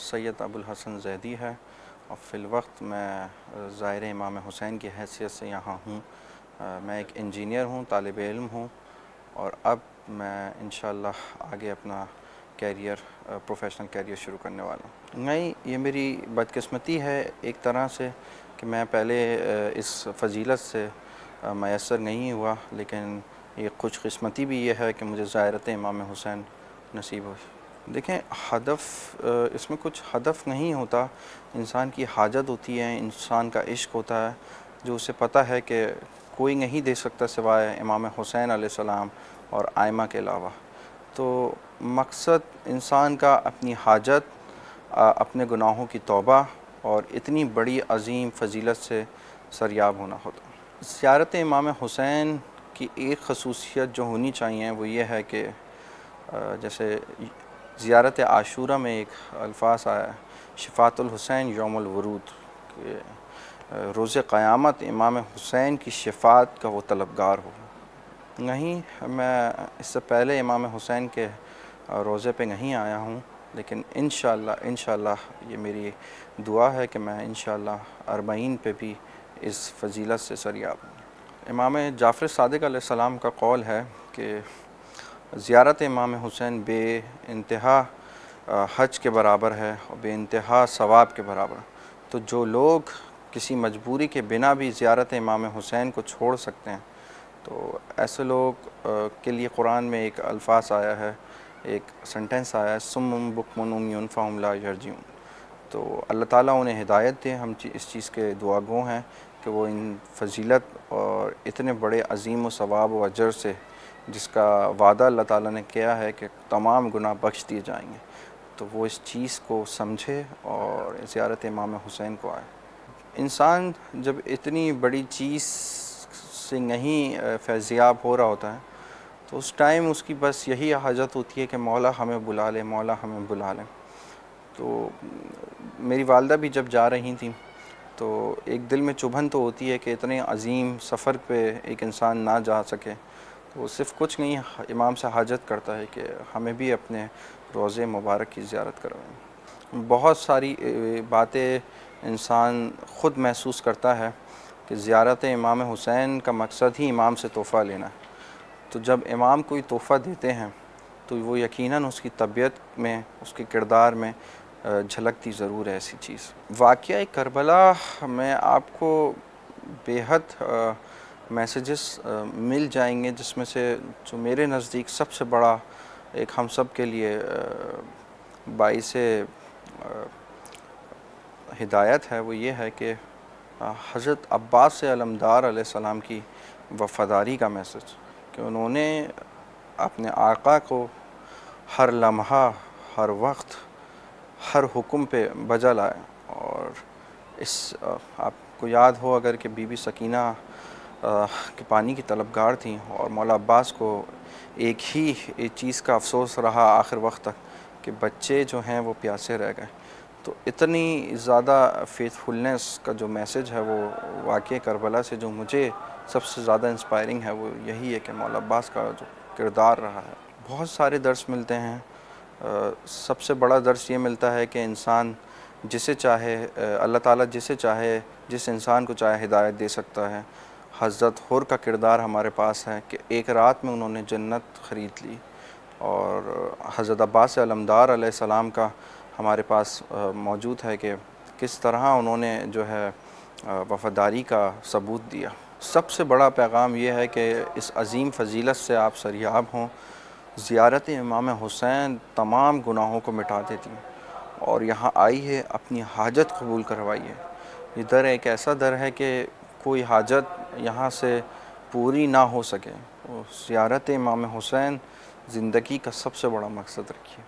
सैयद अबुल हसन ज़ैदी है और फ़िलवक्त मैं ज़ाहिर इमाम हुसैन की हैसियत से यहाँ हूँ। मैं एक इंजीनियर हूँ, तालिब इल्म हूँ और अब मैं इंशाअल्लाह आगे अपना कैरियर, प्रोफेशनल कैरियर शुरू करने वाला हूँ। नहीं, ये मेरी बदकिस्मती है एक तरह से कि मैं पहले इस फजीलत से मैसर नहीं हुआ, लेकिन ये खुशकिस्मती भी ये है कि मुझे ज़ियारत इमाम हुसैन नसीब हुई। देखें, हदफ़ इसमें कुछ हदफ़ नहीं होता, इंसान की हाजत होती है, इंसान का इश्क़ होता है जो उसे पता है कि कोई नहीं दे सकता सिवाय इमाम हुसैन अलैहिस्सलाम और आइमा के अलावा। तो मकसद इंसान का अपनी हाजत, अपने गुनाहों की तौबा और इतनी बड़ी अज़ीम फ़जीलत से सरयाब होना होता है। ज़ियारत इमाम हुसैन की एक ख़ुसूसियत जो होनी चाहिए वो ये है कि जैसे ज़ियारत आशूरा में एक अल्फाज आया है, शिफ़ातुल हुसैन यौमुल वरूद, कि रोज़े क़यामत इमाम हुसैन की शिफ़ात का वो तलबगार हो। नहीं, मैं इससे पहले इमाम हुसैन के रोज़े पे नहीं आया हूँ, लेकिन इंशाअल्लाह ये मेरी दुआ है कि मैं इंशाअल्लाह अरबईन पे भी इस फ़जीलत से सरयाब हूँ। इमाम जाफ़र सादिक़ अलैहिस्सलाम का कौल है कि ज़ियारत इमाम हुसैन बेइंतहा हज के बराबर है और बेइंतहा सवाब के बराबर। तो जो लोग किसी मजबूरी के बिना भी ज़ियारत इमाम हुसैन को छोड़ सकते हैं, तो ऐसे लोग के लिए कुरान में एक अल्फाज आया है, एक सेंटेंस आया है, सुम्मुम बुक्मुन उम्युन फ़हुम ला यरजिऊन। तो अल्लाह ताला उन्हें हिदायत दे, हम इस चीज़ के दुआगो हैं कि वो इन फ़जीलत और इतने बड़े अज़ीम व सवाब व अजर से, जिसका वादा अल्लाह ताला ने किया है कि तमाम गुनाह बख्श दिए जाएंगे, तो वो इस चीज़ को समझे और ज़ियारत इमाम हुसैन को आए। इंसान जब इतनी बड़ी चीज़ से नहीं फैज़याब हो रहा होता है, तो उस टाइम उसकी बस यही हाजत होती है कि मौला हमें बुला ले, मौला हमें बुला ले। तो मेरी वालदा भी जब जा रही थी तो एक दिल में चुभन तो होती है कि इतने अज़ीम सफ़र पे एक इंसान ना जा सके, तो सिर्फ़ कुछ नहीं, इमाम से हाजत करता है कि हमें भी अपने रोज़े मुबारक की ज़ियारत करवाएं। बहुत सारी बातें इंसान ख़ुद महसूस करता है कि ज़ियारत इमाम हुसैन का मकसद ही इमाम से तोहफ़ा लेना है। तो जब इमाम कोई तोहफ़ा देते हैं तो वो यकीनन उसकी तबीयत में, उसके किरदार में झलकती ज़रूर है ऐसी चीज़। वाक़या करबला में आपको बेहद मैसेजेस मिल जाएंगे, जिसमें से जो मेरे नज़दीक सबसे बड़ा एक हम सब के लिए बाइसे हिदायत है, वो ये है कि हज़रत अब्बास अलमदार अलैहिस्सलाम की वफ़ादारी का मैसेज, कि उन्होंने अपने आका को हर लम्हा, हर वक्त, हर हुक्म पे बजा लाया। और इस आपको याद हो अगर कि बीबी सकीना के पानी की तलबगार थी और मौला अब्बास को एक ही चीज़ का अफसोस रहा आखिर वक्त तक कि बच्चे जो हैं वो प्यासे रह गए। तो इतनी ज़्यादा फेथफुलनेस का जो मैसेज है, वो वाक़या करबला से जो मुझे सबसे ज़्यादा इंस्पायरिंग है, वो यही है कि मौला अब्बास का जो किरदार रहा है। बहुत सारे दर्स मिलते हैं, सबसे बड़ा दर्स ये मिलता है कि इंसान जिसे चाहे, अल्लाह ताला जिसे चाहे, जिस इंसान को चाहे हिदायत दे सकता है। हज़रत हुर का किरदार हमारे पास है कि एक रात में उन्होंने जन्नत ख़रीद ली, और हज़रत अब्बास अलमदार अलैहिस्सलाम का हमारे पास मौजूद है कि किस तरह उन्होंने जो है वफ़ादारी का सबूत दिया। सबसे बड़ा पैगाम ये है कि इस अज़ीम फ़जीलत से आप सरयाब हों। ज़ियारत इमाम हुसैन तमाम गुनाहों को मिटा देती है, और यहाँ आई है अपनी हाजत कबूल करवाइए। ये दर एक ऐसा दर है कि कोई हाजत यहाँ से पूरी ना हो सके। तो ज़ियारत इमाम हुसैन ज़िंदगी का सबसे बड़ा मकसद रखिए।